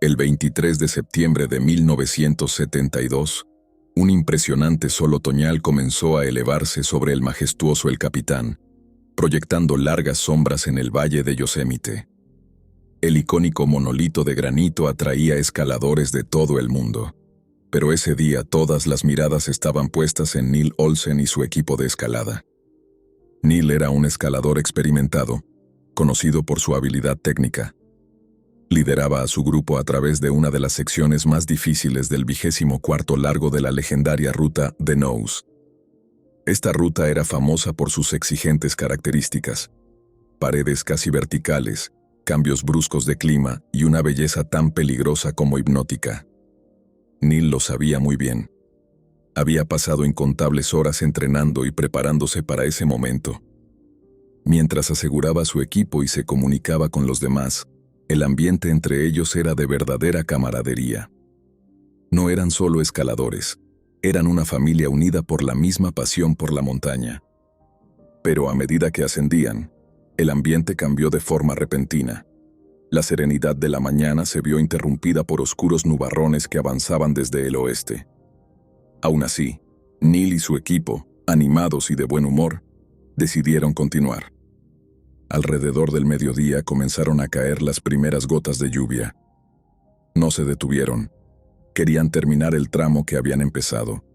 El 23 de septiembre de 1972, un impresionante sol otoñal comenzó a elevarse sobre el majestuoso El Capitán, proyectando largas sombras en el valle de Yosemite. El icónico monolito de granito atraía escaladores de todo el mundo, pero ese día todas las miradas estaban puestas en Neil Olsen y su equipo de escalada. Neil era un escalador experimentado, conocido por su habilidad técnica. Lideraba a su grupo a través de una de las secciones más difíciles del 24º largo de la legendaria ruta The Nose. Esta ruta era famosa por sus exigentes características: paredes casi verticales, cambios bruscos de clima y una belleza tan peligrosa como hipnótica. Neil lo sabía muy bien. Había pasado incontables horas entrenando y preparándose para ese momento. Mientras aseguraba a su equipo y se comunicaba con los demás, el ambiente entre ellos era de verdadera camaradería. No eran solo escaladores, eran una familia unida por la misma pasión por la montaña. Pero a medida que ascendían, el ambiente cambió de forma repentina. La serenidad de la mañana se vio interrumpida por oscuros nubarrones que avanzaban desde el oeste. Aún así, Neil y su equipo, animados y de buen humor, decidieron continuar. Alrededor del mediodía comenzaron a caer las primeras gotas de lluvia. No se detuvieron. Querían terminar el tramo que habían empezado.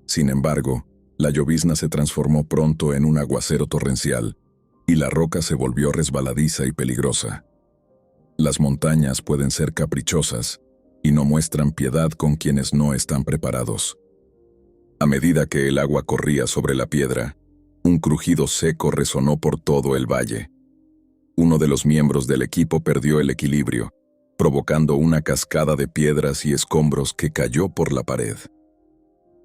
Sin embargo, la llovizna se transformó pronto en un aguacero torrencial, y la roca se volvió resbaladiza y peligrosa. Las montañas pueden ser caprichosas, y no muestran piedad con quienes no están preparados. A medida que el agua corría sobre la piedra, un crujido seco resonó por todo el valle. Uno de los miembros del equipo perdió el equilibrio, provocando una cascada de piedras y escombros que cayó por la pared.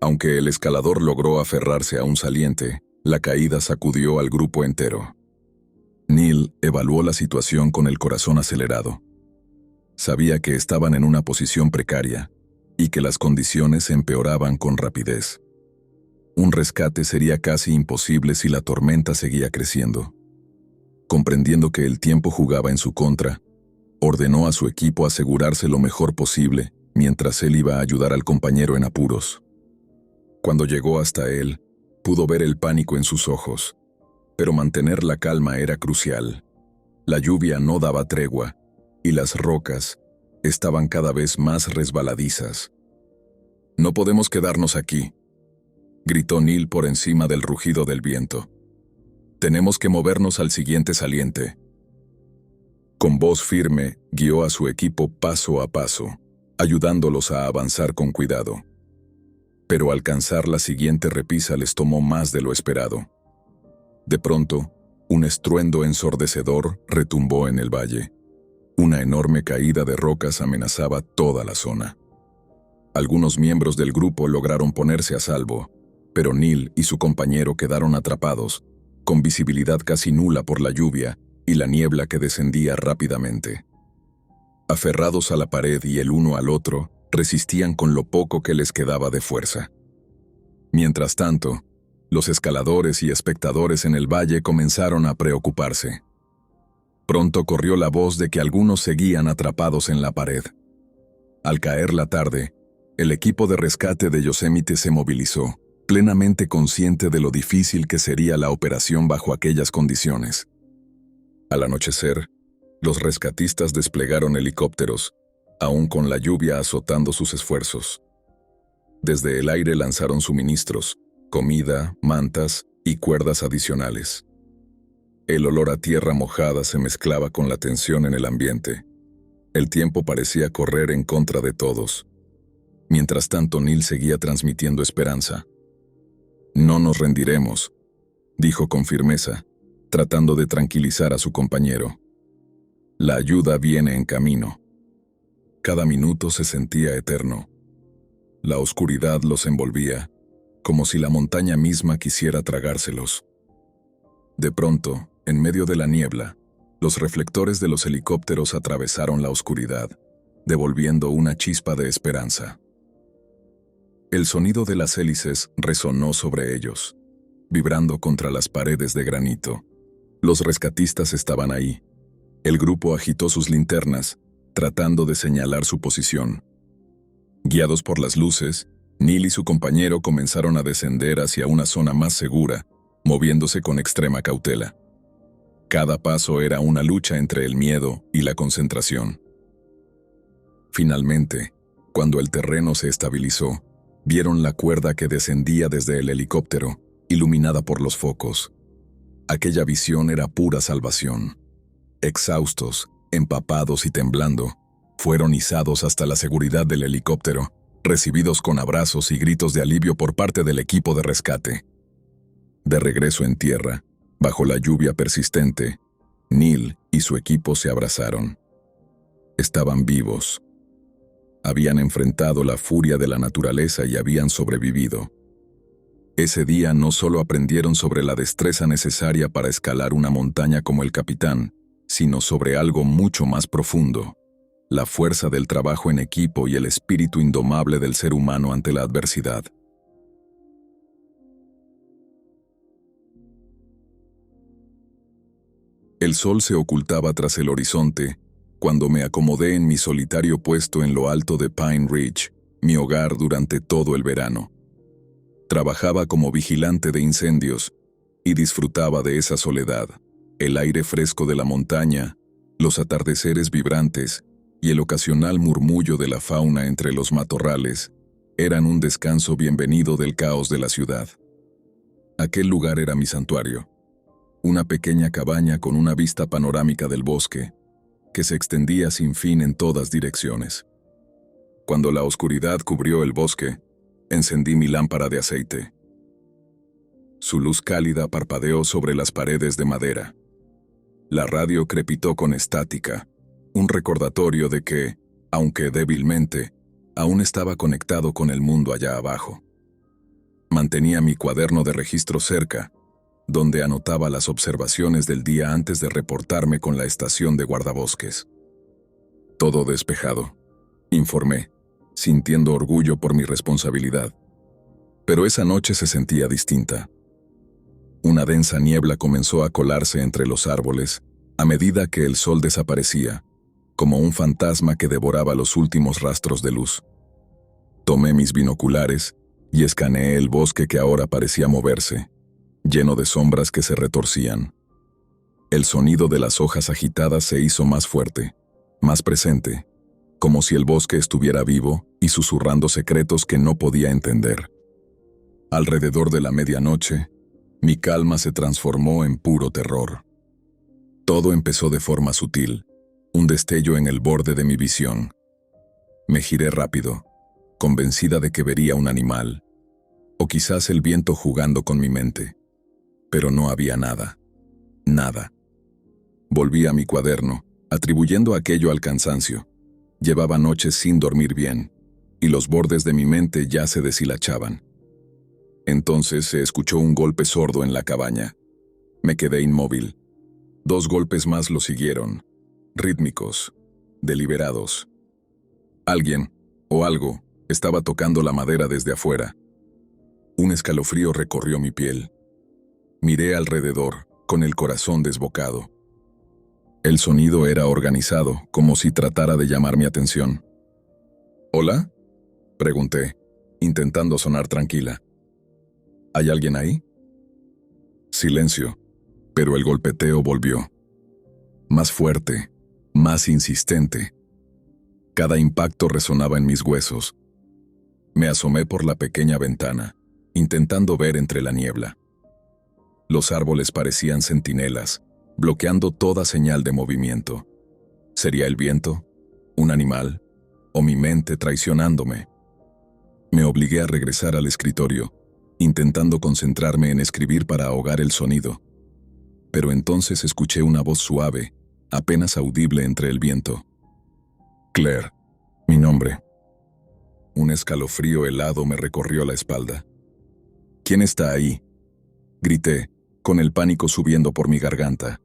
Aunque el escalador logró aferrarse a un saliente, la caída sacudió al grupo entero. Neil evaluó la situación con el corazón acelerado. Sabía que estaban en una posición precaria y que las condiciones empeoraban con rapidez. Un rescate sería casi imposible si la tormenta seguía creciendo. Comprendiendo que el tiempo jugaba en su contra, ordenó a su equipo asegurarse lo mejor posible mientras él iba a ayudar al compañero en apuros. Cuando llegó hasta él, pudo ver el pánico en sus ojos, pero mantener la calma era crucial. La lluvia no daba tregua, y las rocas estaban cada vez más resbaladizas. «No podemos quedarnos aquí», gritó Neil por encima del rugido del viento. «Tenemos que movernos al siguiente saliente». Con voz firme, guió a su equipo paso a paso, ayudándolos a avanzar con cuidado. Pero alcanzar la siguiente repisa les tomó más de lo esperado. De pronto, un estruendo ensordecedor retumbó en el valle. Una enorme caída de rocas amenazaba toda la zona. Algunos miembros del grupo lograron ponerse a salvo, pero Neil y su compañero quedaron atrapados, con visibilidad casi nula por la lluvia y la niebla que descendía rápidamente. Aferrados a la pared y el uno al otro, resistían con lo poco que les quedaba de fuerza. Mientras tanto, los escaladores y espectadores en el valle comenzaron a preocuparse. Pronto corrió la voz de que algunos seguían atrapados en la pared. Al caer la tarde, el equipo de rescate de Yosemite se movilizó, plenamente consciente de lo difícil que sería la operación bajo aquellas condiciones. Al anochecer, los rescatistas desplegaron helicópteros, aún con la lluvia azotando sus esfuerzos. Desde el aire lanzaron suministros, comida, mantas y cuerdas adicionales. El olor a tierra mojada se mezclaba con la tensión en el ambiente. El tiempo parecía correr en contra de todos. Mientras tanto, Neil seguía transmitiendo esperanza. «No nos rendiremos», dijo con firmeza, tratando de tranquilizar a su compañero. «La ayuda viene en camino». Cada minuto se sentía eterno. La oscuridad los envolvía, como si la montaña misma quisiera tragárselos. De pronto, en medio de la niebla, los reflectores de los helicópteros atravesaron la oscuridad, devolviendo una chispa de esperanza. El sonido de las hélices resonó sobre ellos, vibrando contra las paredes de granito. Los rescatistas estaban ahí. El grupo agitó sus linternas, tratando de señalar su posición. Guiados por las luces, Neil y su compañero comenzaron a descender hacia una zona más segura, moviéndose con extrema cautela. Cada paso era una lucha entre el miedo y la concentración. Finalmente, cuando el terreno se estabilizó, vieron la cuerda que descendía desde el helicóptero, iluminada por los focos. Aquella visión era pura salvación. Exhaustos, empapados y temblando, fueron izados hasta la seguridad del helicóptero, recibidos con abrazos y gritos de alivio por parte del equipo de rescate. De regreso en tierra, bajo la lluvia persistente, Neil y su equipo se abrazaron. Estaban vivos. Habían enfrentado la furia de la naturaleza y habían sobrevivido. Ese día no solo aprendieron sobre la destreza necesaria para escalar una montaña como el capitán, sino sobre algo mucho más profundo: la fuerza del trabajo en equipo y el espíritu indomable del ser humano ante la adversidad. El sol se ocultaba tras el horizonte cuando me acomodé en mi solitario puesto en lo alto de Pine Ridge, mi hogar durante todo el verano. Trabajaba como vigilante de incendios y disfrutaba de esa soledad, el aire fresco de la montaña, los atardeceres vibrantes y el ocasional murmullo de la fauna entre los matorrales eran un descanso bienvenido del caos de la ciudad. Aquel lugar era mi santuario, una pequeña cabaña con una vista panorámica del bosque, que se extendía sin fin en todas direcciones. Cuando la oscuridad cubrió el bosque, encendí mi lámpara de aceite. Su luz cálida parpadeó sobre las paredes de madera. La radio crepitó con estática, un recordatorio de que, aunque débilmente, aún estaba conectado con el mundo allá abajo. Mantenía mi cuaderno de registro cerca, donde anotaba las observaciones del día antes de reportarme con la estación de guardabosques. Todo despejado, informé, sintiendo orgullo por mi responsabilidad. Pero esa noche se sentía distinta. Una densa niebla comenzó a colarse entre los árboles a medida que el sol desaparecía, como un fantasma que devoraba los últimos rastros de luz. Tomé mis binoculares y escaneé el bosque que ahora parecía moverse, lleno de sombras que se retorcían. El sonido de las hojas agitadas se hizo más fuerte, más presente, como si el bosque estuviera vivo y susurrando secretos que no podía entender. Alrededor de la medianoche, mi calma se transformó en puro terror. Todo empezó de forma sutil, un destello en el borde de mi visión. Me giré rápido, convencida de que vería un animal, o quizás el viento jugando con mi mente. Pero no había nada. Nada. Volví a mi cuaderno, atribuyendo aquello al cansancio. Llevaba noches sin dormir bien, y los bordes de mi mente ya se deshilachaban. Entonces se escuchó un golpe sordo en la cabaña. Me quedé inmóvil. 2 golpes más lo siguieron, rítmicos, deliberados. Alguien, o algo, estaba tocando la madera desde afuera. Un escalofrío recorrió mi piel. Miré alrededor, con el corazón desbocado. El sonido era organizado, como si tratara de llamar mi atención. ¿Hola?, pregunté, intentando sonar tranquila. ¿Hay alguien ahí? Silencio, pero el golpeteo volvió. Más fuerte, más insistente. Cada impacto resonaba en mis huesos. Me asomé por la pequeña ventana, intentando ver entre la niebla. Los árboles parecían centinelas, bloqueando toda señal de movimiento. ¿Sería el viento? ¿Un animal? ¿O mi mente traicionándome? Me obligué a regresar al escritorio, intentando concentrarme en escribir para ahogar el sonido. Pero entonces escuché una voz suave, apenas audible entre el viento. Claire, mi nombre. Un escalofrío helado me recorrió la espalda. ¿Quién está ahí?, grité, con el pánico subiendo por mi garganta.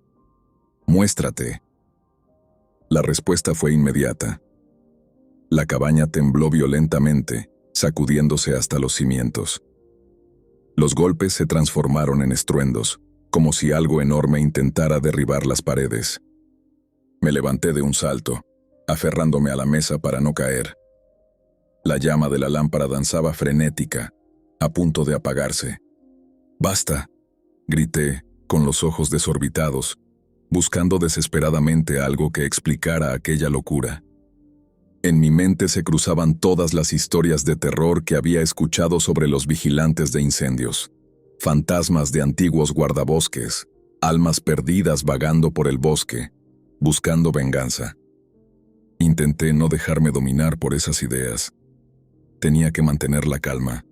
Muéstrate. La respuesta fue inmediata. La cabaña tembló violentamente, sacudiéndose hasta los cimientos. Los golpes se transformaron en estruendos, como si algo enorme intentara derribar las paredes. Me levanté de un salto, aferrándome a la mesa para no caer. La llama de la lámpara danzaba frenética, a punto de apagarse. «¡Basta!», grité, con los ojos desorbitados, buscando desesperadamente algo que explicara aquella locura. En mi mente se cruzaban todas las historias de terror que había escuchado sobre los vigilantes de incendios. Fantasmas de antiguos guardabosques, almas perdidas vagando por el bosque, buscando venganza. Intenté no dejarme dominar por esas ideas. Tenía que mantener la calma.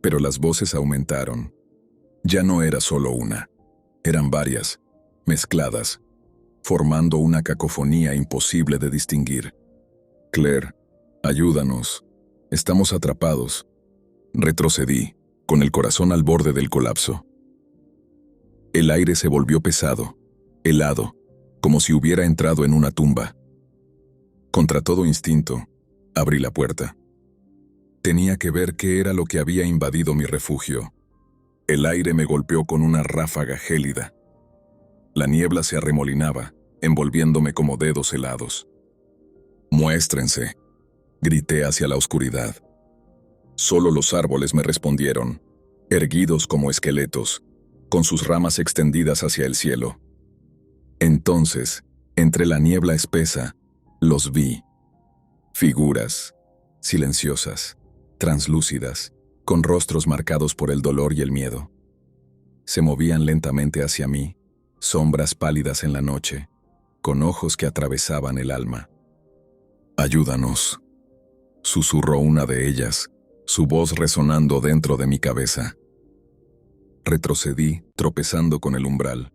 Pero las voces aumentaron. Ya no era solo una. Eran varias, mezcladas, formando una cacofonía imposible de distinguir. «Claire, ayúdanos. Estamos atrapados». Retrocedí, con el corazón al borde del colapso. El aire se volvió pesado, helado, como si hubiera entrado en una tumba. Contra todo instinto, abrí la puerta. Tenía que ver qué era lo que había invadido mi refugio. El aire me golpeó con una ráfaga gélida. La niebla se arremolinaba, envolviéndome como dedos helados. «Muéstrense», grité hacia la oscuridad. Solo los árboles me respondieron, erguidos como esqueletos, con sus ramas extendidas hacia el cielo. Entonces, entre la niebla espesa, los vi. Figuras, silenciosas, translúcidas, con rostros marcados por el dolor y el miedo. Se movían lentamente hacia mí, sombras pálidas en la noche, con ojos que atravesaban el alma. «Ayúdanos», susurró una de ellas, su voz resonando dentro de mi cabeza. Retrocedí, tropezando con el umbral.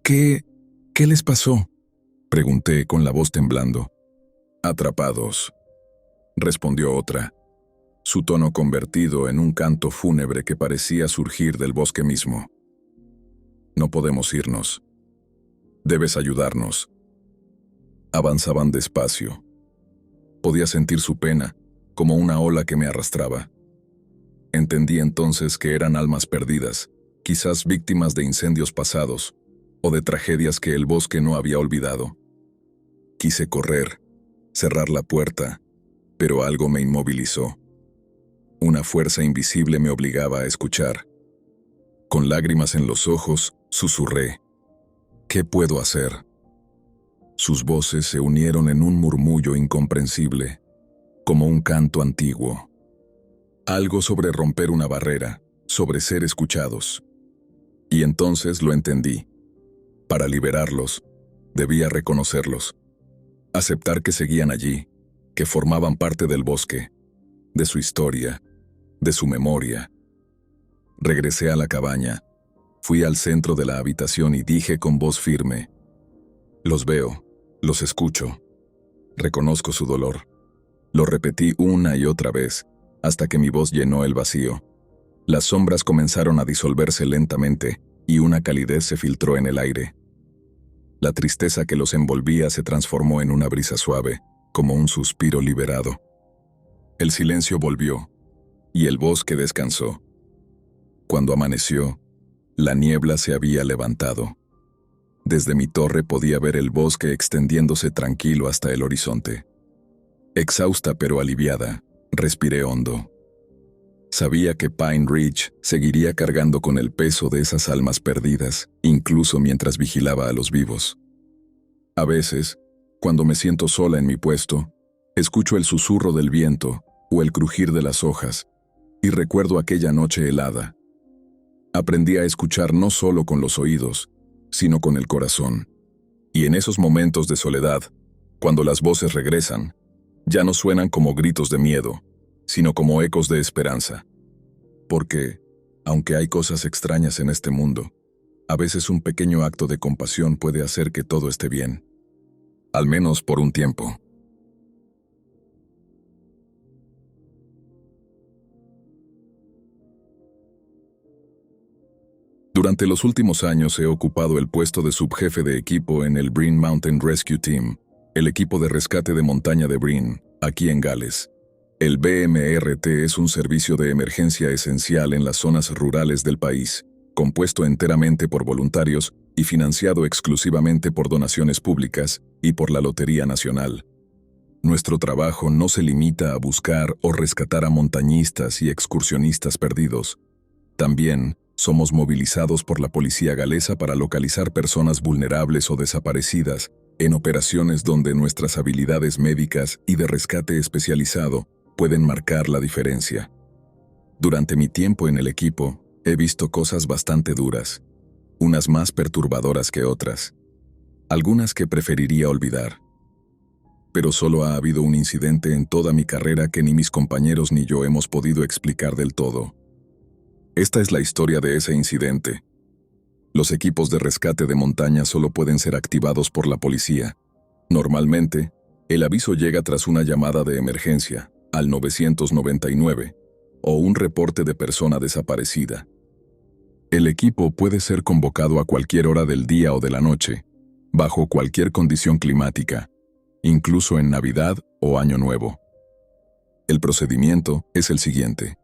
¿Qué les pasó?», pregunté con la voz temblando. «Atrapados», respondió otra, su tono convertido en un canto fúnebre que parecía surgir del bosque mismo. «No podemos irnos. Debes ayudarnos». Avanzaban despacio. Podía sentir su pena, como una ola que me arrastraba. Entendí entonces que eran almas perdidas, quizás víctimas de incendios pasados, o de tragedias que el bosque no había olvidado. Quise correr, cerrar la puerta, pero algo me inmovilizó. Una fuerza invisible me obligaba a escuchar. Con lágrimas en los ojos, susurré: «¿Qué puedo hacer?». Sus voces se unieron en un murmullo incomprensible, como un canto antiguo. Algo sobre romper una barrera, sobre ser escuchados. Y entonces lo entendí. Para liberarlos, debía reconocerlos. Aceptar que seguían allí, que formaban parte del bosque, de su historia, de su memoria. Regresé a la cabaña, fui al centro de la habitación y dije con voz firme: «Los veo, los escucho, reconozco su dolor». Lo repetí una y otra vez, hasta que mi voz llenó el vacío. Las sombras comenzaron a disolverse lentamente y una calidez se filtró en el aire. La tristeza que los envolvía se transformó en una brisa suave, como un suspiro liberado. El silencio volvió, y el bosque descansó. Cuando amaneció, la niebla se había levantado. Desde mi torre podía ver el bosque extendiéndose tranquilo hasta el horizonte. Exhausta pero aliviada, respiré hondo. Sabía que Pine Ridge seguiría cargando con el peso de esas almas perdidas, incluso mientras vigilaba a los vivos. A veces, cuando me siento sola en mi puesto, escucho el susurro del viento o el crujir de las hojas, y recuerdo aquella noche helada. Aprendí a escuchar no solo con los oídos, sino con el corazón. Y en esos momentos de soledad, cuando las voces regresan, ya no suenan como gritos de miedo, sino como ecos de esperanza. Porque, aunque hay cosas extrañas en este mundo, a veces un pequeño acto de compasión puede hacer que todo esté bien. Al menos por un tiempo. Durante los últimos años he ocupado el puesto de subjefe de equipo en el Breen Mountain Rescue Team, el equipo de rescate de montaña de Breen, aquí en Gales. El BMRT es un servicio de emergencia esencial en las zonas rurales del país, compuesto enteramente por voluntarios y financiado exclusivamente por donaciones públicas y por la Lotería Nacional. Nuestro trabajo no se limita a buscar o rescatar a montañistas y excursionistas perdidos. También somos movilizados por la policía galesa para localizar personas vulnerables o desaparecidas en operaciones donde nuestras habilidades médicas y de rescate especializado pueden marcar la diferencia. Durante mi tiempo en el equipo, he visto cosas bastante duras, unas más perturbadoras que otras, algunas que preferiría olvidar. Pero solo ha habido un incidente en toda mi carrera que ni mis compañeros ni yo hemos podido explicar del todo. Esta es la historia de ese incidente. Los equipos de rescate de montaña solo pueden ser activados por la policía. Normalmente, el aviso llega tras una llamada de emergencia, al 999, o un reporte de persona desaparecida. El equipo puede ser convocado a cualquier hora del día o de la noche, bajo cualquier condición climática, incluso en Navidad o Año Nuevo. El procedimiento es el siguiente.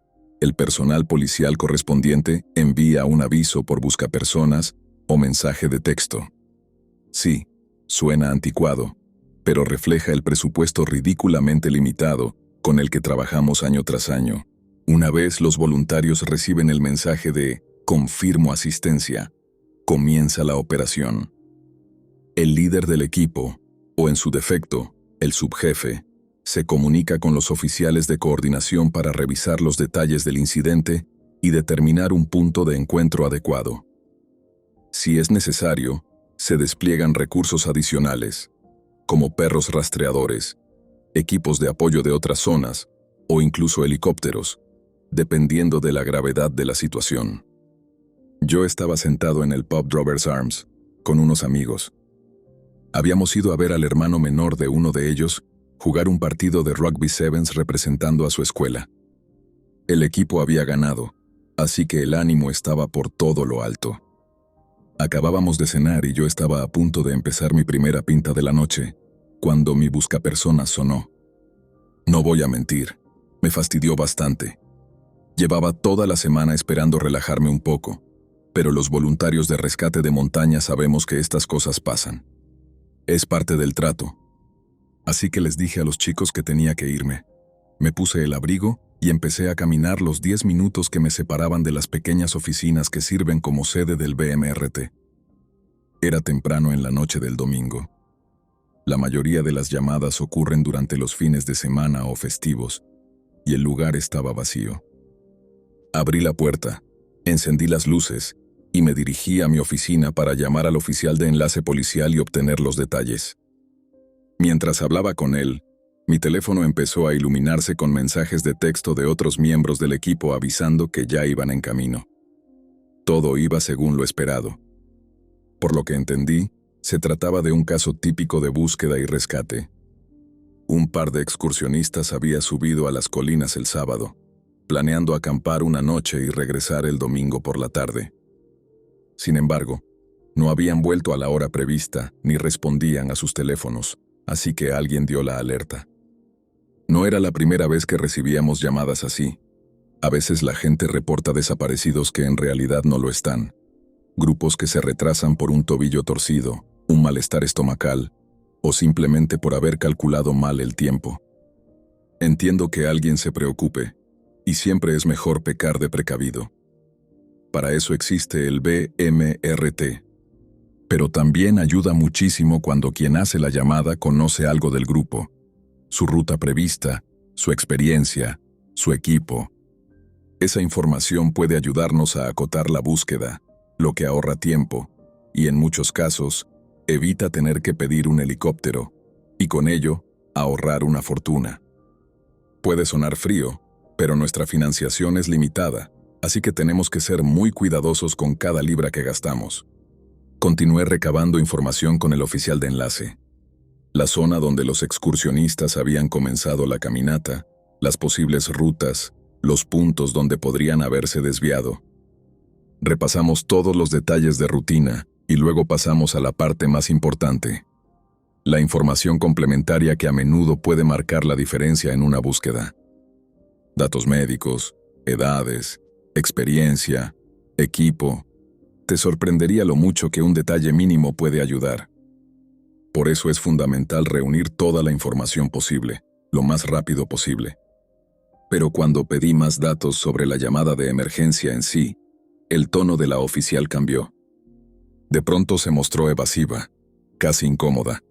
El personal policial correspondiente envía un aviso por buscapersonas o mensaje de texto. Sí, suena anticuado, pero refleja el presupuesto ridículamente limitado con el que trabajamos año tras año. Una vez los voluntarios reciben el mensaje de "confirmo asistencia", comienza la operación. El líder del equipo, o en su defecto, el subjefe, se comunica con los oficiales de coordinación para revisar los detalles del incidente y determinar un punto de encuentro adecuado. Si es necesario, se despliegan recursos adicionales, como perros rastreadores, equipos de apoyo de otras zonas o incluso helicópteros, dependiendo de la gravedad de la situación. Yo estaba sentado en el pub Drovers Arms, con unos amigos. Habíamos ido a ver al hermano menor de uno de ellos jugar un partido de rugby sevens representando a su escuela. El equipo había ganado, así que el ánimo estaba por todo lo alto. Acabábamos de cenar y yo estaba a punto de empezar mi primera pinta de la noche, cuando mi buscapersonas sonó. No voy a mentir, me fastidió bastante. Llevaba toda la semana esperando relajarme un poco, pero los voluntarios de rescate de montaña sabemos que estas cosas pasan. Es parte del trato. Así que les dije a los chicos que tenía que irme. Me puse el abrigo y empecé a caminar los 10 minutos que me separaban de las pequeñas oficinas que sirven como sede del BMRT. Era temprano en la noche del domingo. La mayoría de las llamadas ocurren durante los fines de semana o festivos, y el lugar estaba vacío. Abrí la puerta, encendí las luces y me dirigí a mi oficina para llamar al oficial de enlace policial y obtener los detalles. Mientras hablaba con él, mi teléfono empezó a iluminarse con mensajes de texto de otros miembros del equipo avisando que ya iban en camino. Todo iba según lo esperado. Por lo que entendí, se trataba de un caso típico de búsqueda y rescate. Un par de excursionistas había subido a las colinas el sábado, planeando acampar una noche y regresar el domingo por la tarde. Sin embargo, no habían vuelto a la hora prevista ni respondían a sus teléfonos, así que alguien dio la alerta. No era la primera vez que recibíamos llamadas así. A veces la gente reporta desaparecidos que en realidad no lo están. Grupos que se retrasan por un tobillo torcido, un malestar estomacal, o simplemente por haber calculado mal el tiempo. Entiendo que alguien se preocupe, y siempre es mejor pecar de precavido. Para eso existe el BMRT. Pero también ayuda muchísimo cuando quien hace la llamada conoce algo del grupo, su ruta prevista, su experiencia, su equipo. Esa información puede ayudarnos a acotar la búsqueda, lo que ahorra tiempo, y en muchos casos, evita tener que pedir un helicóptero, y con ello, ahorrar una fortuna. Puede sonar frío, pero nuestra financiación es limitada, así que tenemos que ser muy cuidadosos con cada libra que gastamos. Continué recabando información con el oficial de enlace. La zona donde los excursionistas habían comenzado la caminata, las posibles rutas, los puntos donde podrían haberse desviado. Repasamos todos los detalles de rutina y luego pasamos a la parte más importante. La información complementaria que a menudo puede marcar la diferencia en una búsqueda. Datos médicos, edades, experiencia, equipo. Te sorprendería lo mucho que un detalle mínimo puede ayudar. Por eso es fundamental reunir toda la información posible, lo más rápido posible. Pero cuando pedí más datos sobre la llamada de emergencia en sí, el tono de la oficial cambió. De pronto se mostró evasiva, casi incómoda.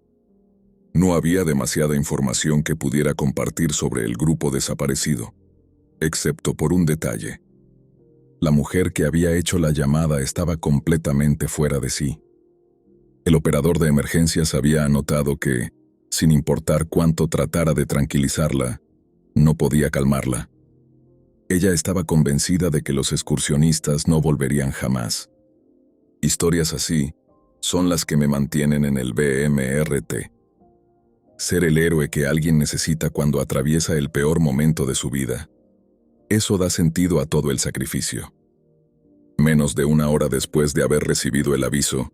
No había demasiada información que pudiera compartir sobre el grupo desaparecido, excepto por un detalle. La mujer que había hecho la llamada estaba completamente fuera de sí. El operador de emergencias había anotado que, sin importar cuánto tratara de tranquilizarla, no podía calmarla. Ella estaba convencida de que los excursionistas no volverían jamás. Historias así son las que me mantienen en el BMRT. Ser el héroe que alguien necesita cuando atraviesa el peor momento de su vida. Eso da sentido a todo el sacrificio. Menos de una hora después de haber recibido el aviso,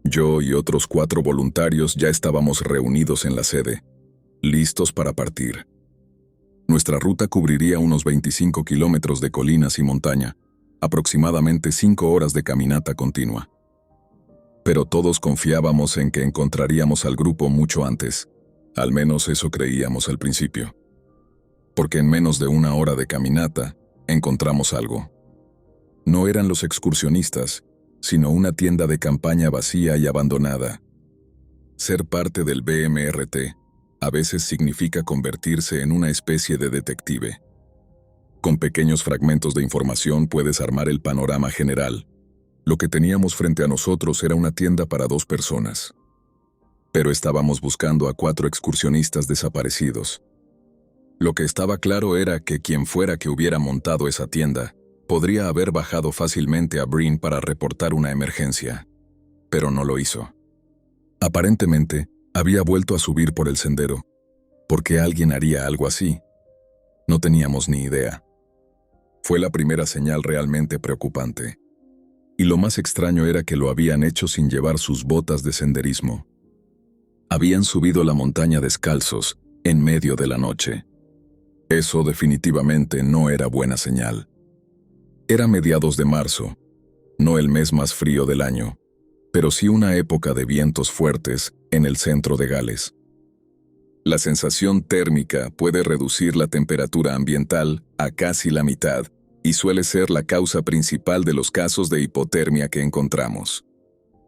yo y otros 4 voluntarios ya estábamos reunidos en la sede, listos para partir. Nuestra ruta cubriría unos 25 kilómetros de colinas y montaña, aproximadamente 5 horas de caminata continua. Pero todos confiábamos en que encontraríamos al grupo mucho antes, al menos eso creíamos al principio. Porque en menos de una hora de caminata, encontramos algo. No eran los excursionistas, sino una tienda de campaña vacía y abandonada. Ser parte del BMRT a veces significa convertirse en una especie de detective. Con pequeños fragmentos de información puedes armar el panorama general. Lo que teníamos frente a nosotros era una tienda para 2 personas. Pero estábamos buscando a 4 excursionistas desaparecidos. Lo que estaba claro era que quien fuera que hubiera montado esa tienda, podría haber bajado fácilmente a Breen para reportar una emergencia. Pero no lo hizo. Aparentemente, había vuelto a subir por el sendero. ¿Por qué alguien haría algo así? No teníamos ni idea. Fue la primera señal realmente preocupante. Y lo más extraño era que lo habían hecho sin llevar sus botas de senderismo. Habían subido la montaña descalzos, en medio de la noche. Eso definitivamente no era buena señal. Era mediados de marzo, no el mes más frío del año, pero sí una época de vientos fuertes en el centro de Gales. La sensación térmica puede reducir la temperatura ambiental a casi la mitad y suele ser la causa principal de los casos de hipotermia que encontramos.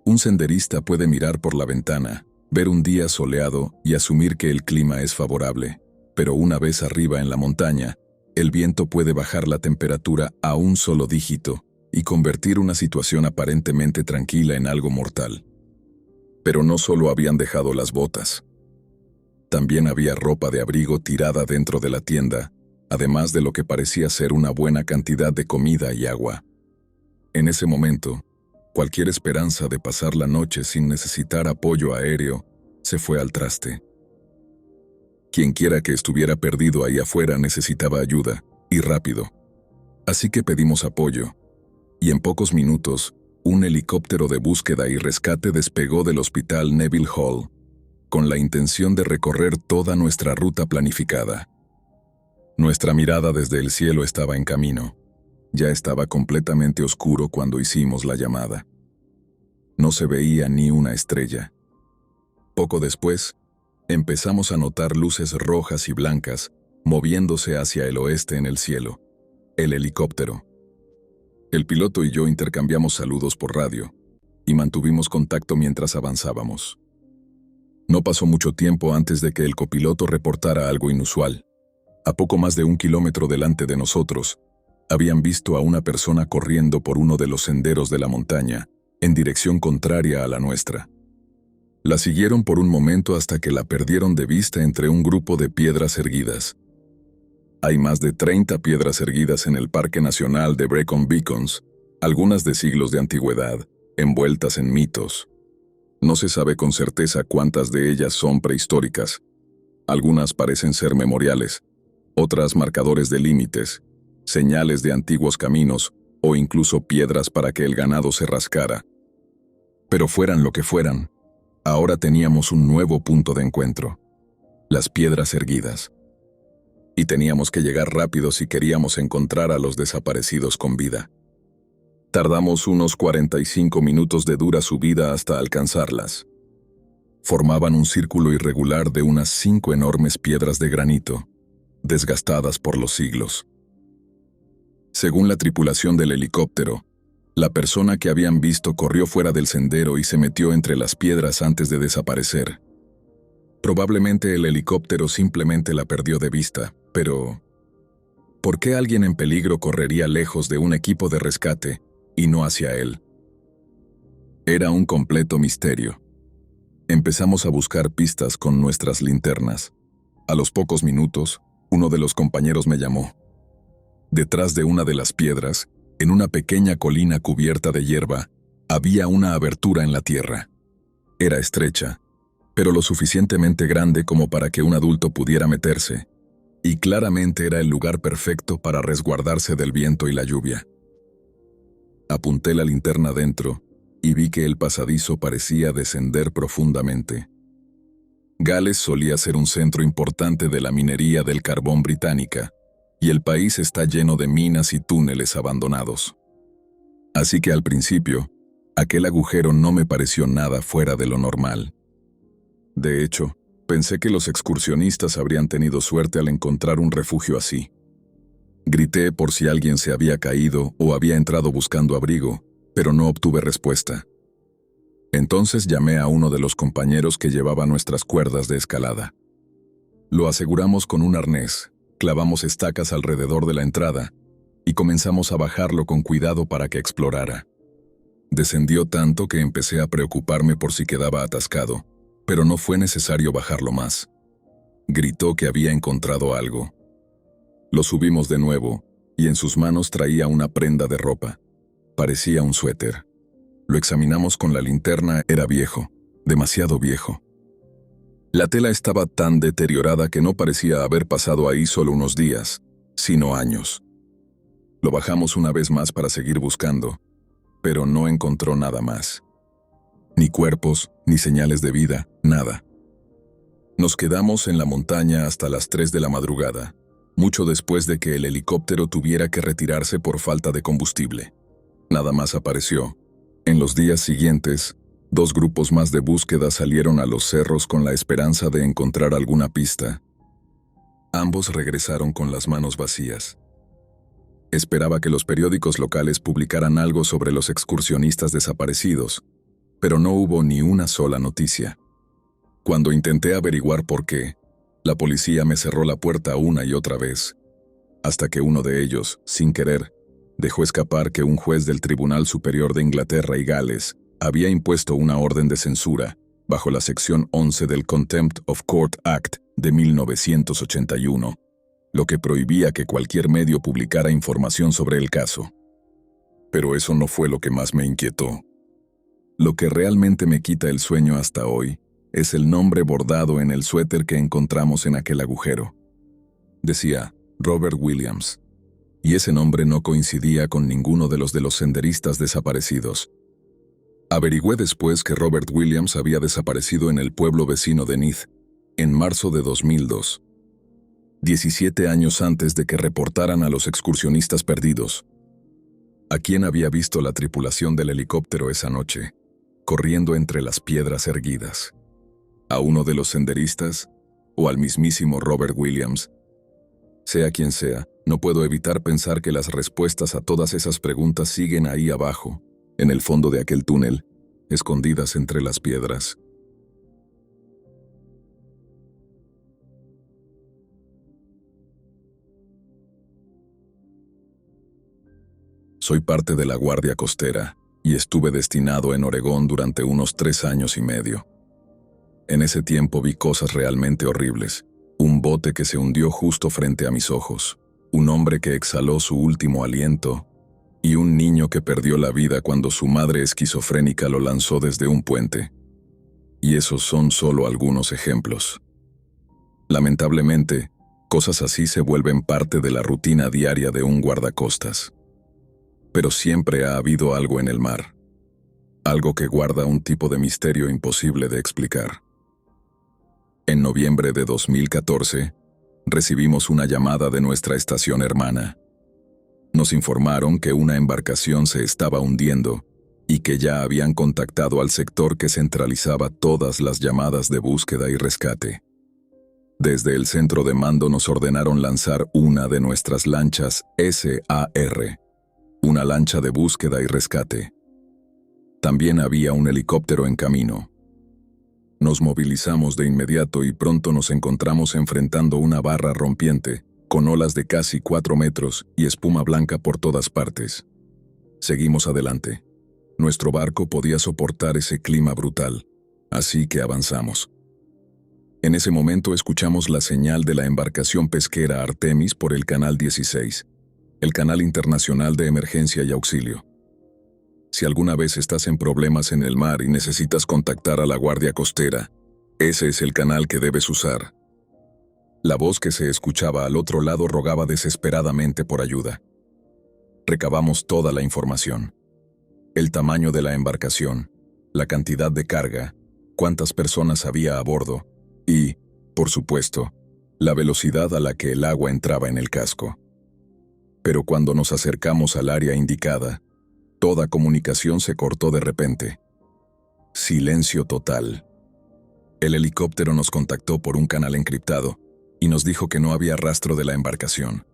Un senderista puede mirar por la ventana, ver un día soleado y asumir que el clima es favorable, pero una vez arriba en la montaña, el viento puede bajar la temperatura a un solo dígito y convertir una situación aparentemente tranquila en algo mortal. Pero no solo habían dejado las botas. También había ropa de abrigo tirada dentro de la tienda, además de lo que parecía ser una buena cantidad de comida y agua. En ese momento, cualquier esperanza de pasar la noche sin necesitar apoyo aéreo se fue al traste. Quienquiera que estuviera perdido ahí afuera necesitaba ayuda, y rápido. Así que pedimos apoyo, y en pocos minutos, un helicóptero de búsqueda y rescate despegó del hospital Neville Hall, con la intención de recorrer toda nuestra ruta planificada. Nuestra mirada desde el cielo estaba en camino. Ya estaba completamente oscuro cuando hicimos la llamada. No se veía ni una estrella. Poco después, empezamos a notar luces rojas y blancas moviéndose hacia el oeste en el cielo. El helicóptero. El piloto y yo intercambiamos saludos por radio y mantuvimos contacto mientras avanzábamos. No pasó mucho tiempo antes de que el copiloto reportara algo inusual. A poco más de 1 kilómetro delante de nosotros, habían visto a una persona corriendo por uno de los senderos de la montaña, en dirección contraria a la nuestra. La siguieron por un momento hasta que la perdieron de vista entre un grupo de piedras erguidas. Hay más de 30 piedras erguidas en el Parque Nacional de Brecon Beacons, algunas de siglos de antigüedad, envueltas en mitos. No se sabe con certeza cuántas de ellas son prehistóricas. Algunas parecen ser memoriales, otras marcadores de límites, señales de antiguos caminos o incluso piedras para que el ganado se rascara. Pero fueran lo que fueran, ahora teníamos un nuevo punto de encuentro: las piedras erguidas. Y teníamos que llegar rápido si queríamos encontrar a los desaparecidos con vida. Tardamos unos 45 minutos de dura subida hasta alcanzarlas. Formaban un círculo irregular de unas 5 enormes piedras de granito, desgastadas por los siglos. Según la tripulación del helicóptero, la persona que habían visto corrió fuera del sendero y se metió entre las piedras antes de desaparecer. Probablemente el helicóptero simplemente la perdió de vista, pero ¿por qué alguien en peligro correría lejos de un equipo de rescate y no hacia él? Era un completo misterio. Empezamos a buscar pistas con nuestras linternas. A los pocos minutos, uno de los compañeros me llamó. Detrás de una de las piedras, en una pequeña colina cubierta de hierba, había una abertura en la tierra. Era estrecha, pero lo suficientemente grande como para que un adulto pudiera meterse, y claramente era el lugar perfecto para resguardarse del viento y la lluvia. Apunté la linterna dentro y vi que el pasadizo parecía descender profundamente. Gales solía ser un centro importante de la minería del carbón británica, y el país está lleno de minas y túneles abandonados. Así que al principio, aquel agujero no me pareció nada fuera de lo normal. De hecho, pensé que los excursionistas habrían tenido suerte al encontrar un refugio así. Grité por si alguien se había caído o había entrado buscando abrigo, pero no obtuve respuesta. Entonces llamé a uno de los compañeros que llevaba nuestras cuerdas de escalada. Lo aseguramos con un arnés, clavamos estacas alrededor de la entrada y comenzamos a bajarlo con cuidado para que explorara. Descendió tanto que empecé a preocuparme por si quedaba atascado, pero no fue necesario bajarlo más. Gritó que había encontrado algo. Lo subimos de nuevo, y en sus manos traía una prenda de ropa. Parecía un suéter. Lo examinamos con la linterna, era viejo, demasiado viejo. La tela estaba tan deteriorada que no parecía haber pasado ahí solo unos días, sino años. Lo bajamos una vez más para seguir buscando, pero no encontró nada más. Ni cuerpos, ni señales de vida, nada. Nos quedamos en la montaña hasta las 3 de la madrugada, mucho después de que el helicóptero tuviera que retirarse por falta de combustible. Nada más apareció. En los días siguientes, 2 grupos más de búsqueda salieron a los cerros con la esperanza de encontrar alguna pista. Ambos regresaron con las manos vacías. Esperaba que los periódicos locales publicaran algo sobre los excursionistas desaparecidos, pero no hubo ni una sola noticia. Cuando intenté averiguar por qué, la policía me cerró la puerta una y otra vez, hasta que uno de ellos, sin querer, dejó escapar que un juez del Tribunal Superior de Inglaterra y Gales había impuesto una orden de censura bajo la sección 11 del Contempt of Court Act de 1981, lo que prohibía que cualquier medio publicara información sobre el caso. Pero eso no fue lo que más me inquietó. Lo que realmente me quita el sueño hasta hoy es el nombre bordado en el suéter que encontramos en aquel agujero. Decía Robert Williams, y ese nombre no coincidía con ninguno de los senderistas desaparecidos. Averigüé después que Robert Williams había desaparecido en el pueblo vecino de Neath, en marzo de 2002, 17 años antes de que reportaran a los excursionistas perdidos. ¿A quién había visto la tripulación del helicóptero esa noche, corriendo entre las piedras erguidas? ¿A uno de los senderistas o al mismísimo Robert Williams? Sea quien sea, no puedo evitar pensar que las respuestas a todas esas preguntas siguen ahí abajo, en el fondo de aquel túnel, escondidas entre las piedras. Soy parte de la Guardia Costera y estuve destinado en Oregón durante unos 3 años y medio. En ese tiempo vi cosas realmente horribles. Un bote que se hundió justo frente a mis ojos, un hombre que exhaló su último aliento y un niño que perdió la vida cuando su madre esquizofrénica lo lanzó desde un puente. Y esos son solo algunos ejemplos. Lamentablemente, cosas así se vuelven parte de la rutina diaria de un guardacostas. Pero siempre ha habido algo en el mar, algo que guarda un tipo de misterio imposible de explicar. En noviembre de 2014, recibimos una llamada de nuestra estación hermana. Nos informaron que una embarcación se estaba hundiendo y que ya habían contactado al sector que centralizaba todas las llamadas de búsqueda y rescate. Desde el centro de mando nos ordenaron lanzar una de nuestras lanchas SAR, una lancha de búsqueda y rescate. También había un helicóptero en camino. Nos movilizamos de inmediato y pronto nos encontramos enfrentando una barra rompiente, con olas de casi 4 metros y espuma blanca por todas partes. Seguimos adelante. Nuestro barco podía soportar ese clima brutal, así que avanzamos. En ese momento escuchamos la señal de la embarcación pesquera Artemis por el Canal 16, el canal internacional de emergencia y auxilio. Si alguna vez estás en problemas en el mar y necesitas contactar a la Guardia Costera, ese es el canal que debes usar. La voz que se escuchaba al otro lado rogaba desesperadamente por ayuda. Recabamos toda la información. El tamaño de la embarcación, la cantidad de carga, cuántas personas había a bordo y, por supuesto, la velocidad a la que el agua entraba en el casco. Pero cuando nos acercamos al área indicada, toda comunicación se cortó de repente. Silencio total. El helicóptero nos contactó por un canal encriptado y nos dijo que no había rastro de la embarcación.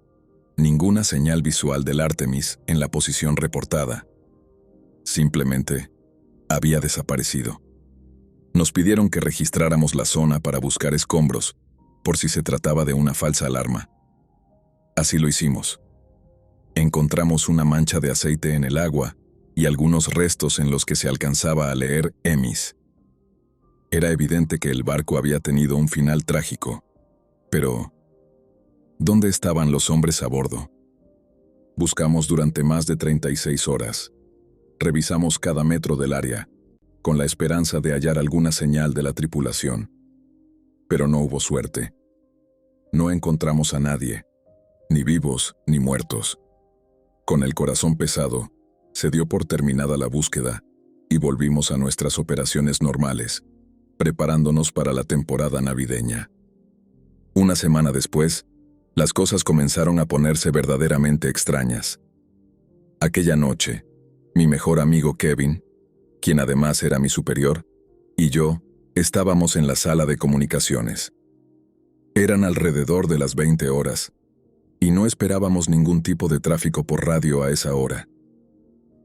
Ninguna señal visual del Artemis en la posición reportada. Simplemente, había desaparecido. Nos pidieron que registráramos la zona para buscar escombros, por si se trataba de una falsa alarma. Así lo hicimos. Encontramos una mancha de aceite en el agua y algunos restos en los que se alcanzaba a leer Emis. Era evidente que el barco había tenido un final trágico. Pero, ¿dónde estaban los hombres a bordo? Buscamos durante más de 36 horas. Revisamos cada metro del área, con la esperanza de hallar alguna señal de la tripulación. Pero no hubo suerte. No encontramos a nadie, ni vivos ni muertos. Con el corazón pesado, se dio por terminada la búsqueda y volvimos a nuestras operaciones normales, preparándonos para la temporada navideña. Una semana después, las cosas comenzaron a ponerse verdaderamente extrañas. Aquella noche, mi mejor amigo Kevin, quien además era mi superior, y yo estábamos en la sala de comunicaciones. Eran alrededor de las 20 horas, y no esperábamos ningún tipo de tráfico por radio a esa hora.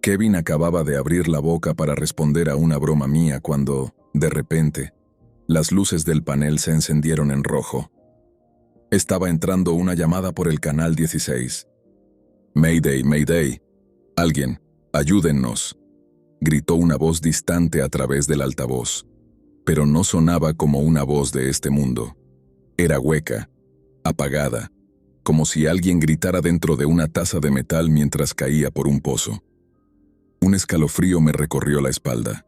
Kevin acababa de abrir la boca para responder a una broma mía cuando, de repente, las luces del panel se encendieron en rojo. Estaba entrando una llamada por el canal 16. «Mayday, Mayday. Alguien, ayúdennos», gritó una voz distante a través del altavoz. Pero no sonaba como una voz de este mundo. Era hueca, apagada, como si alguien gritara dentro de una taza de metal mientras caía por un pozo. Un escalofrío me recorrió la espalda.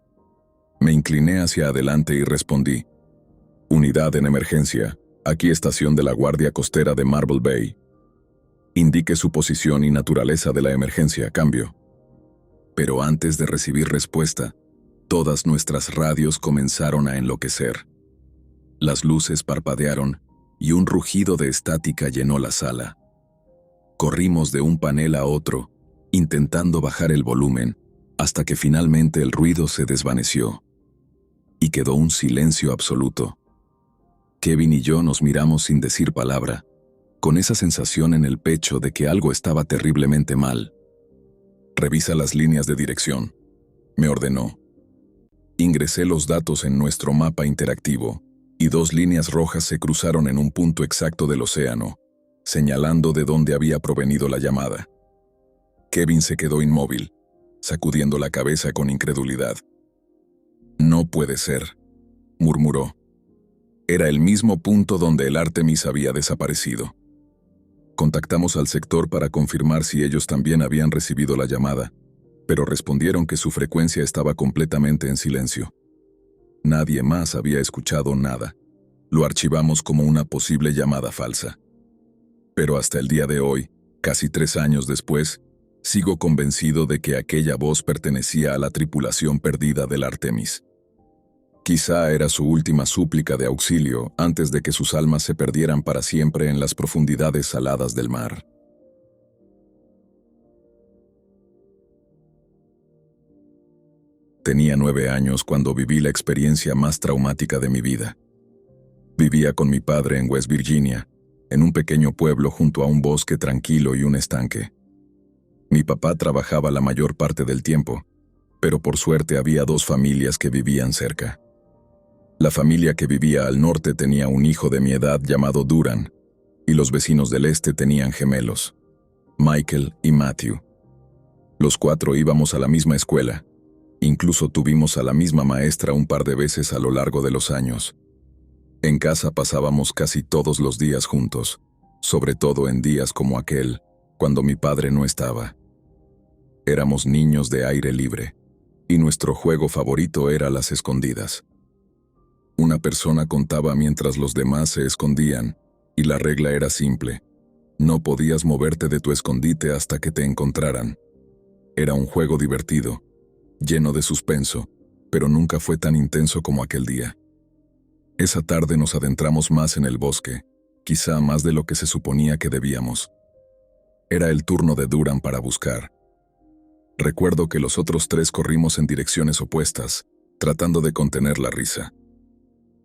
Me incliné hacia adelante y respondí: «Unidad en emergencia. Aquí estación de la Guardia Costera de Marble Bay. Indique su posición y naturaleza de la emergencia, cambio». Pero antes de recibir respuesta, todas nuestras radios comenzaron a enloquecer. Las luces parpadearon y un rugido de estática llenó la sala. Corrimos de un panel a otro, intentando bajar el volumen, hasta que finalmente el ruido se desvaneció. Y quedó un silencio absoluto. Kevin y yo nos miramos sin decir palabra, con esa sensación en el pecho de que algo estaba terriblemente mal. «Revisa las líneas de dirección», me ordenó. Ingresé los datos en nuestro mapa interactivo, y 2 líneas rojas se cruzaron en un punto exacto del océano, señalando de dónde había provenido la llamada. Kevin se quedó inmóvil, sacudiendo la cabeza con incredulidad. «No puede ser», murmuró. Era el mismo punto donde el Artemis había desaparecido. Contactamos al sector para confirmar si ellos también habían recibido la llamada, pero respondieron que su frecuencia estaba completamente en silencio. Nadie más había escuchado nada. Lo archivamos como una posible llamada falsa. Pero hasta el día de hoy, casi 3 años después, sigo convencido de que aquella voz pertenecía a la tripulación perdida del Artemis. Quizá era su última súplica de auxilio antes de que sus almas se perdieran para siempre en las profundidades saladas del mar. Tenía 9 años cuando viví la experiencia más traumática de mi vida. Vivía con mi padre en West Virginia, en un pequeño pueblo junto a un bosque tranquilo y un estanque. Mi papá trabajaba la mayor parte del tiempo, pero por suerte había 2 familias que vivían cerca. La familia que vivía al norte tenía un hijo de mi edad llamado Duran, y los vecinos del este tenían gemelos, Michael y Matthew. Los 4 íbamos a la misma escuela. Incluso tuvimos a la misma maestra un par de veces a lo largo de los años. En casa pasábamos casi todos los días juntos, sobre todo en días como aquel, cuando mi padre no estaba. Éramos niños de aire libre, y nuestro juego favorito era las escondidas. Una persona contaba mientras los demás se escondían, y la regla era simple: no podías moverte de tu escondite hasta que te encontraran. Era un juego divertido, lleno de suspenso, pero nunca fue tan intenso como aquel día. Esa tarde nos adentramos más en el bosque, quizá más de lo que se suponía que debíamos. Era el turno de Duran para buscar. Recuerdo que los otros 3 corrimos en direcciones opuestas, tratando de contener la risa.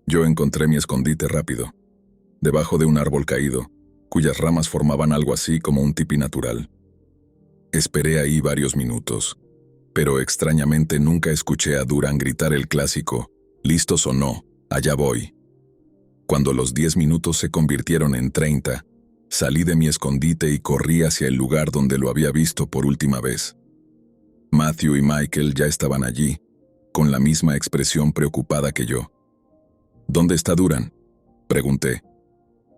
Yo encontré mi escondite rápido, debajo de un árbol caído, cuyas ramas formaban algo así como un tipi natural. Esperé ahí varios minutos, pero extrañamente nunca escuché a Duran gritar el clásico: «¿Listos o no? Allá voy». Cuando los 10 minutos se convirtieron en 30, salí de mi escondite y corrí hacia el lugar donde lo había visto por última vez. Matthew y Michael ya estaban allí, con la misma expresión preocupada que yo. «¿Dónde está Duran?», pregunté.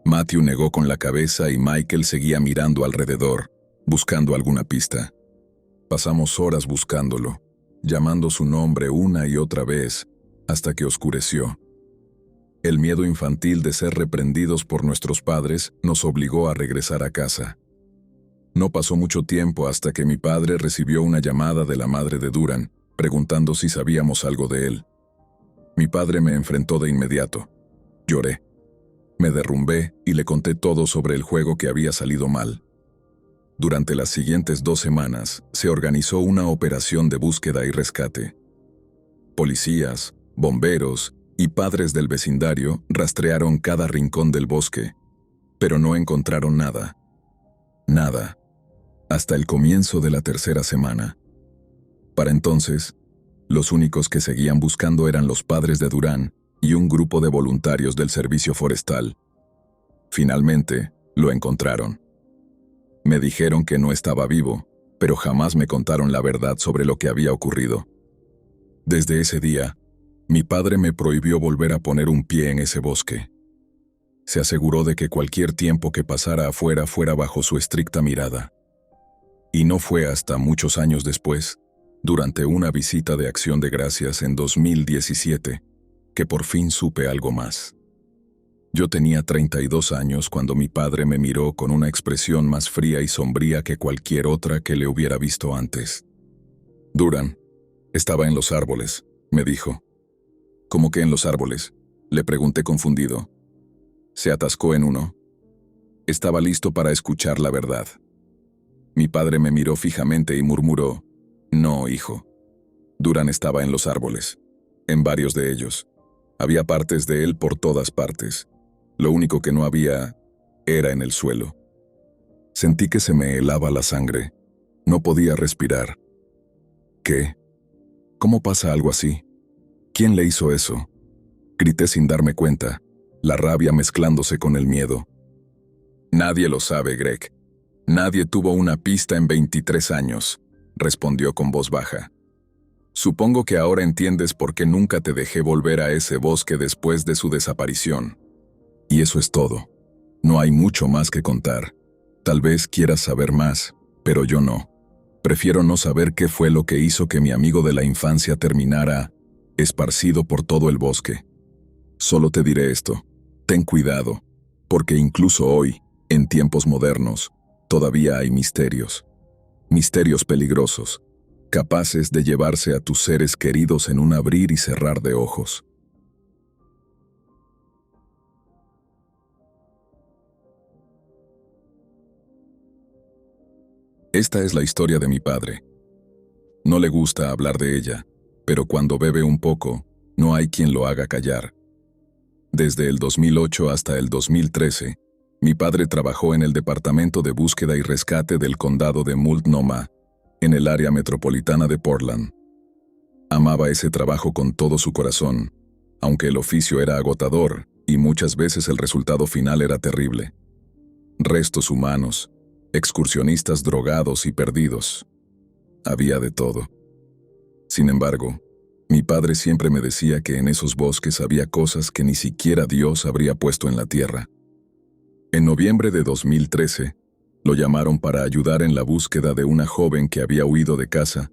Matthew negó con la cabeza y Michael seguía mirando alrededor, buscando alguna pista. Pasamos horas buscándolo, llamando su nombre una y otra vez, hasta que oscureció. El miedo infantil de ser reprendidos por nuestros padres nos obligó a regresar a casa. No pasó mucho tiempo hasta que mi padre recibió una llamada de la madre de Duran, preguntando si sabíamos algo de él. Mi padre me enfrentó de inmediato. Lloré. Me derrumbé y le conté todo sobre el juego que había salido mal. Durante las siguientes 2 semanas, se organizó una operación de búsqueda y rescate. Policías, bomberos y padres del vecindario rastrearon cada rincón del bosque, pero no encontraron nada. Nada. Hasta el comienzo de la 3ª semana. Para entonces, los únicos que seguían buscando eran los padres de Duran y un grupo de voluntarios del servicio forestal. Finalmente, lo encontraron. Me dijeron que no estaba vivo, pero jamás me contaron la verdad sobre lo que había ocurrido. Desde ese día, mi padre me prohibió volver a poner un pie en ese bosque. Se aseguró de que cualquier tiempo que pasara afuera fuera bajo su estricta mirada. Y no fue hasta muchos años después, durante una visita de Acción de Gracias en 2017, que por fin supe algo más. Yo tenía 32 años cuando mi padre me miró con una expresión más fría y sombría que cualquier otra que le hubiera visto antes. «Duran, estaba en los árboles», me dijo. «¿Cómo que en los árboles?», le pregunté confundido. «Se atascó en uno». Estaba listo para escuchar la verdad. Mi padre me miró fijamente y murmuró: «No, hijo. Duran estaba en los árboles, en varios de ellos. Había partes de él por todas partes. Lo único que no había era en el suelo». Sentí que se me helaba la sangre. No podía respirar. ¿Qué? ¿Cómo pasa algo así? ¿Quién le hizo eso? Grité sin darme cuenta, la rabia mezclándose con el miedo. «Nadie lo sabe, Greg. Nadie tuvo una pista en 23 años», respondió con voz baja. «Supongo que ahora entiendes por qué nunca te dejé volver a ese bosque después de su desaparición. Y eso es todo. No hay mucho más que contar. Tal vez quieras saber más, pero yo no. Prefiero no saber qué fue lo que hizo que mi amigo de la infancia terminara esparcido por todo el bosque. Solo te diré esto: ten cuidado, porque incluso hoy, en tiempos modernos, todavía hay misterios. Misterios peligrosos, capaces de llevarse a tus seres queridos en un abrir y cerrar de ojos». Esta es la historia de mi padre. No le gusta hablar de ella, pero cuando bebe un poco, no hay quien lo haga callar. Desde el 2008 hasta el 2013, mi padre trabajó en el Departamento de Búsqueda y Rescate del Condado de Multnomah, en el área metropolitana de Portland. Amaba ese trabajo con todo su corazón, aunque el oficio era agotador y muchas veces el resultado final era terrible. Restos humanos, excursionistas drogados y perdidos. Había de todo. Sin embargo, mi padre siempre me decía que en esos bosques había cosas que ni siquiera Dios habría puesto en la tierra. En noviembre de 2013, lo llamaron para ayudar en la búsqueda de una joven que había huido de casa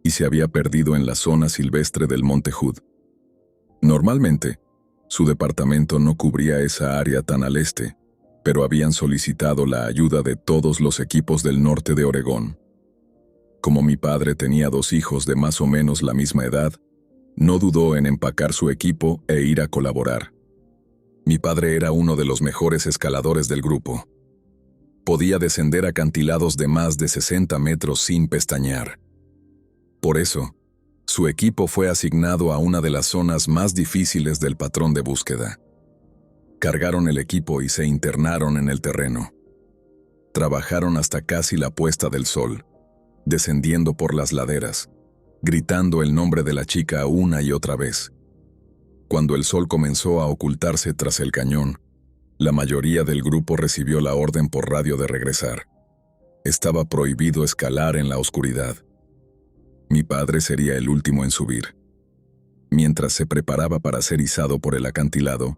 y se había perdido en la zona silvestre del Monte Hood. Normalmente, su departamento no cubría esa área tan al este, pero habían solicitado la ayuda de todos los equipos del norte de Oregón. Como mi padre tenía 2 hijos de más o menos la misma edad, no dudó en empacar su equipo e ir a colaborar. Mi padre era uno de los mejores escaladores del grupo. Podía descender acantilados de más de 60 metros sin pestañear. Por eso, su equipo fue asignado a una de las zonas más difíciles del patrón de búsqueda. Cargaron el equipo y se internaron en el terreno. Trabajaron hasta casi la puesta del sol, descendiendo por las laderas, gritando el nombre de la chica una y otra vez. Cuando el sol comenzó a ocultarse tras el cañón, la mayoría del grupo recibió la orden por radio de regresar. Estaba prohibido escalar en la oscuridad. Mi padre sería el último en subir. Mientras se preparaba para ser izado por el acantilado,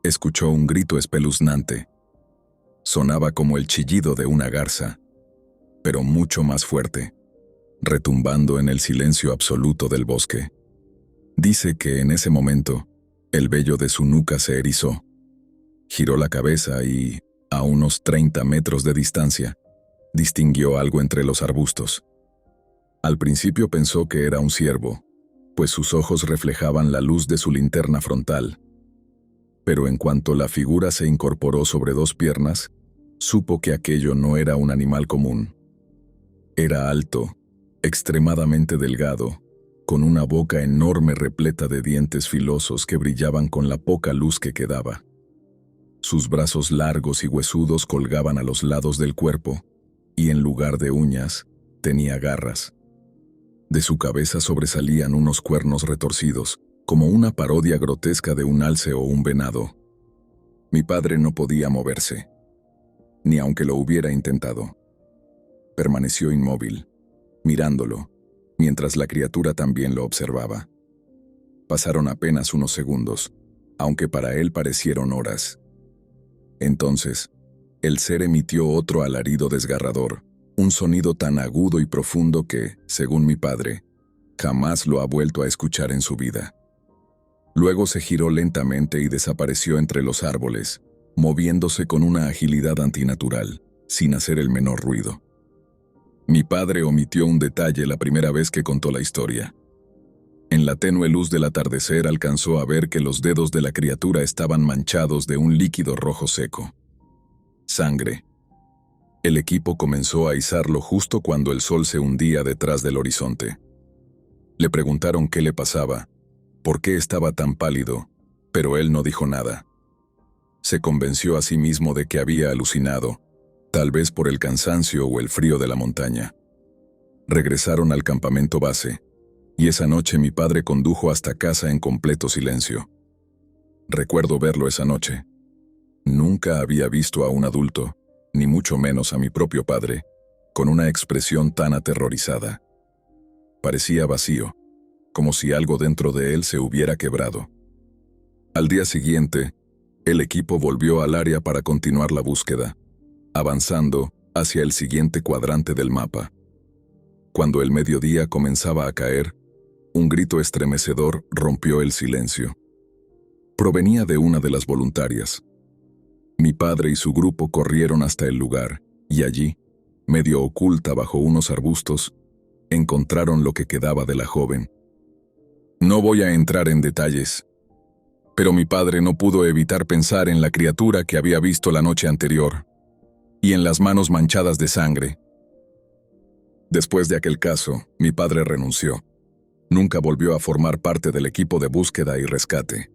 escuchó un grito espeluznante. Sonaba como el chillido de una garza, pero mucho más fuerte, retumbando en el silencio absoluto del bosque. Dice que en ese momento, el vello de su nuca se erizó. Giró la cabeza y, a unos 30 metros de distancia, distinguió algo entre los arbustos. Al principio pensó que era un ciervo, pues sus ojos reflejaban la luz de su linterna frontal. Pero en cuanto la figura se incorporó sobre 2 piernas, supo que aquello no era un animal común. Era alto, extremadamente delgado, con una boca enorme repleta de dientes filosos que brillaban con la poca luz que quedaba. Sus brazos largos y huesudos colgaban a los lados del cuerpo, y en lugar de uñas, tenía garras. De su cabeza sobresalían unos cuernos retorcidos, como una parodia grotesca de un alce o un venado. Mi padre no podía moverse, ni aunque lo hubiera intentado. Permaneció inmóvil, mirándolo, mientras la criatura también lo observaba. Pasaron apenas unos segundos, aunque para él parecieron horas. Entonces, el ser emitió otro alarido desgarrador, un sonido tan agudo y profundo que, según mi padre, jamás lo ha vuelto a escuchar en su vida. Luego se giró lentamente y desapareció entre los árboles, moviéndose con una agilidad antinatural, sin hacer el menor ruido. Mi padre omitió un detalle la primera vez que contó la historia. En la tenue luz del atardecer alcanzó a ver que los dedos de la criatura estaban manchados de un líquido rojo seco. Sangre. El equipo comenzó a izarlo justo cuando el sol se hundía detrás del horizonte. Le preguntaron qué le pasaba, por qué estaba tan pálido, pero él no dijo nada. Se convenció a sí mismo de que había alucinado, tal vez por el cansancio o el frío de la montaña. Regresaron al campamento base, y esa noche mi padre condujo hasta casa en completo silencio. Recuerdo verlo esa noche. Nunca había visto a un adulto, ni mucho menos a mi propio padre, con una expresión tan aterrorizada. Parecía vacío, como si algo dentro de él se hubiera quebrado. Al día siguiente, el equipo volvió al área para continuar la búsqueda, avanzando hacia el siguiente cuadrante del mapa. Cuando el mediodía comenzaba a caer, un grito estremecedor rompió el silencio. Provenía de una de las voluntarias. Mi padre y su grupo corrieron hasta el lugar, y allí, medio oculta bajo unos arbustos, encontraron lo que quedaba de la joven. No voy a entrar en detalles, pero mi padre no pudo evitar pensar en la criatura que había visto la noche anterior, y en las manos manchadas de sangre. Después de aquel caso, mi padre renunció. Nunca volvió a formar parte del equipo de búsqueda y rescate.